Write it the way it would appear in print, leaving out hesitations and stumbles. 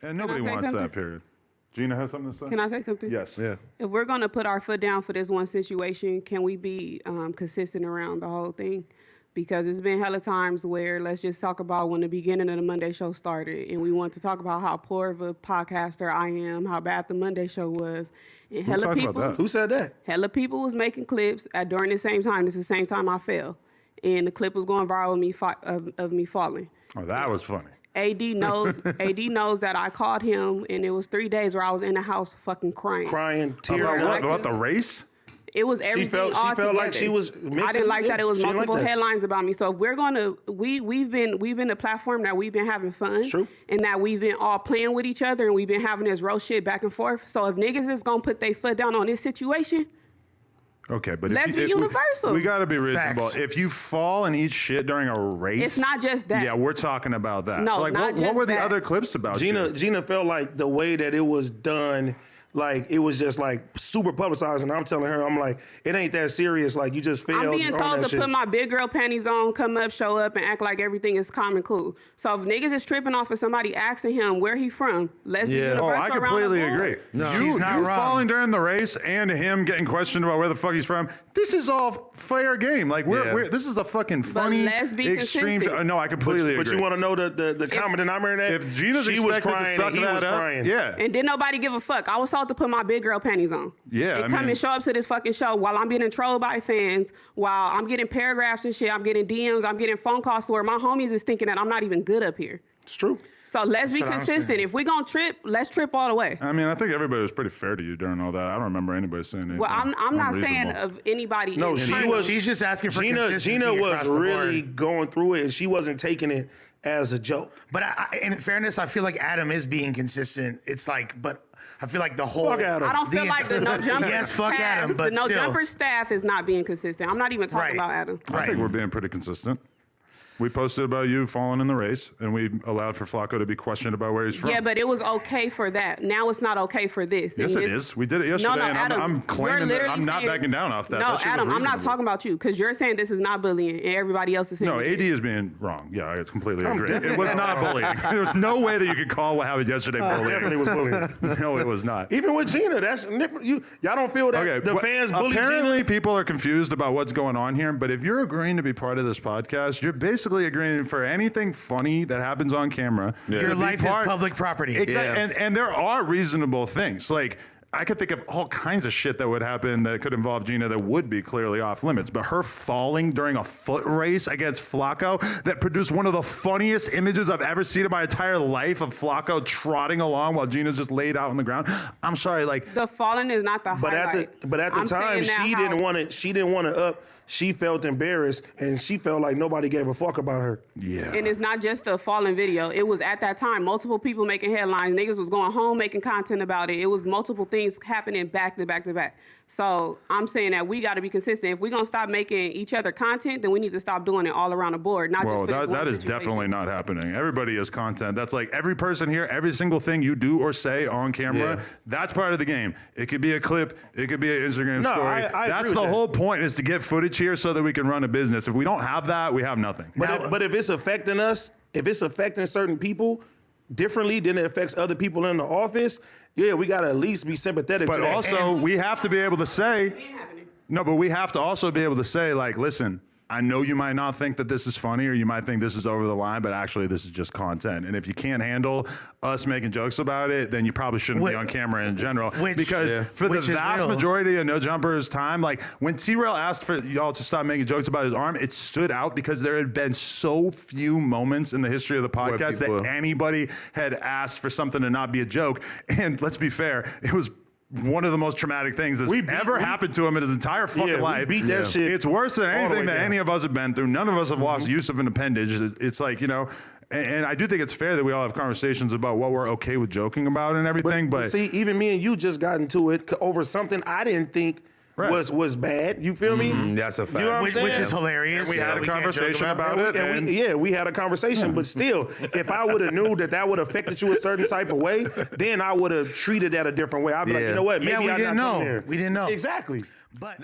And nobody wants something? that, period. Gina has something to say? Can I say something? Yes. Yeah. If we're going to put our foot down for this one situation, can we be consistent around the whole thing? Because it's been hella times where, let's just talk about when the beginning of the Monday show started, and we want to talk about how poor of a podcaster I am, how bad the Monday show was. And hella people, Who said that? hella people was making clips during the same time. This is the same time I fell. And the clip was going viral of me falling. Oh, that was funny. AD knows that I called him, and it was 3 days where I was in the house fucking crying. Crying, tearing About up. what? About the race? It was everything She all felt like together. she was I didn't like that it was she didn't like multiple that. headlines about me. So if we're gonna, we've been a platform that we've been having fun, True. and that we've been all playing with each other, and we've been having this roast shit back and forth. So if niggas is gonna put their foot down on this situation, Okay, but Let's be universal. We got to be reasonable. Facts. If you fall and eat shit during a race, it's not just that. Yeah, we're talking about that. No, So, like, not what just were the that. other clips about? shit? Gina felt like the way that it was done, like it was just like super publicized. And I'm telling her, I'm like, it ain't that serious. Like you just failed. I'm being on told that to shit. put my big girl panties on, come up, show up, and act like everything is calm and cool. So if niggas is tripping off of somebody asking him where he from, let's be Yeah. universal Oh, I around the completely board. agree. No, you he's not wrong. falling during the race and him getting questioned about where the fuck he's from. This is all fair game. Like we're this is a fucking funny, let's be extreme. consistent. No, I completely But agree. you want to know the common denominator? That if Gina's she was expected crying to suck and he that was up, crying. yeah, And didn't nobody give a fuck. I was told to put my big girl panties on. Yeah, And I come mean- and show up to this fucking show while I'm getting trolled by fans, while I'm getting paragraphs and shit, I'm getting DMs, I'm getting phone calls to where my homies is thinking that I'm not even good up here. It's true. So let's be what I'm consistent. saying. If we gonna trip, let's trip all the way. I mean, I think everybody was pretty fair to you during all that. I don't remember anybody saying anything. Well, I'm not saying unreasonable. of anybody. No, in she general. was- She's just asking for Gina consistency was across the really board. going through it, and she wasn't taking it as a joke. But in fairness, I feel like Adam is being consistent. It's like, but I feel like the whole. Fuck Adam. I don't feel like the no jumper. Yes, fuck cast, Adam, but the no still. jumper staff is not being consistent. I'm not even talking Right. about Adam. I think we're being pretty consistent. We posted about you falling in the race, and we allowed for Flacco to be questioned about where he's from. Yeah, but it was okay for that. Now it's not okay for this. Yes, And it this- is. We did it yesterday, No, and Adam, I'm you're claiming that literally I'm not saying- backing down off that. No, That shit was Adam, I'm not reasonable. talking about you because you're saying this is not bullying and everybody else is saying No, it AD is. is being wrong. Yeah, I completely agree. It was not bullying. There was no way that you could call what happened yesterday Definitely bullying. was bullying. No, it was not. Even with Gina, that's y'all don't feel that Okay, the but fans bully apparently Gina. people are confused about what's going on here, but if you're agreeing to be part of this podcast, you're basically agreeing for anything funny that happens on camera. Your to be life is public property. Exactly. And there are reasonable things. Like, I could think of all kinds of shit that would happen that could involve Gina that would be clearly off limits. But her falling during a foot race against Flacco that produced one of the funniest images I've ever seen in my entire life of Flacco trotting along while Gina's just laid out on the ground. I'm sorry, like, The falling is not the But highlight. at the I'm time, saying that she how- didn't want it. She didn't want to up. She felt embarrassed, and she felt like nobody gave a fuck about her. yeah. And it's not just a falling video. It was at that time, multiple people making headlines. Niggas was going home making content about it. It was multiple things happening back to back to back. So I'm saying that we got to be consistent. If we're going to stop making each other content, then we need to stop doing it all around the board. Not Well, just for this that one is situation. definitely not happening. Everybody is content. That's like every person here, every single thing you do or say on camera, Yeah. that's part of the game. It could be a clip. It could be an Instagram No, story. I agree That's with the that. whole point, is to get footage here so that we can run a business. If we don't have that, we have nothing. But if it's affecting us, if it's affecting certain people differently than it affects other people in the office, yeah, we gotta at least be sympathetic But to that. also, we have to be able to say, It ain't happening. no, but we have to also be able to say, like, listen, I know you might not think that this is funny, or you might think this is over the line, but actually this is just content. And if you can't handle us making jokes about it, then you probably shouldn't be on camera in general. Because for the Which is vast real. majority of No Jumper's time, like when T-Rail asked for y'all to stop making jokes about his arm, it stood out because there had been so few moments in the history of the podcast people- that anybody had asked for something to not be a joke. And let's be fair, it was one of the most traumatic things that's ever happened to him in his entire fucking we life. beat that shit It's worse than all the way anything that down. any of us have been through. None of us have lost use of an appendage. It's like, you know, and I do think it's fair that we all have conversations about what we're okay with joking about and everything. But see, even me and you just got into it over something I didn't think Right. was bad. You feel me? That's a fact. You know what I'm Which saying? is hilarious. we had a can't joke conversation about it. And And we had a conversation, but still, if I would have knew that would have affected you a certain type of way, then I would have treated that a different way. I'd be like, Yeah. you know what? Maybe Yeah, we I didn't got know. something there. We didn't know. Exactly. But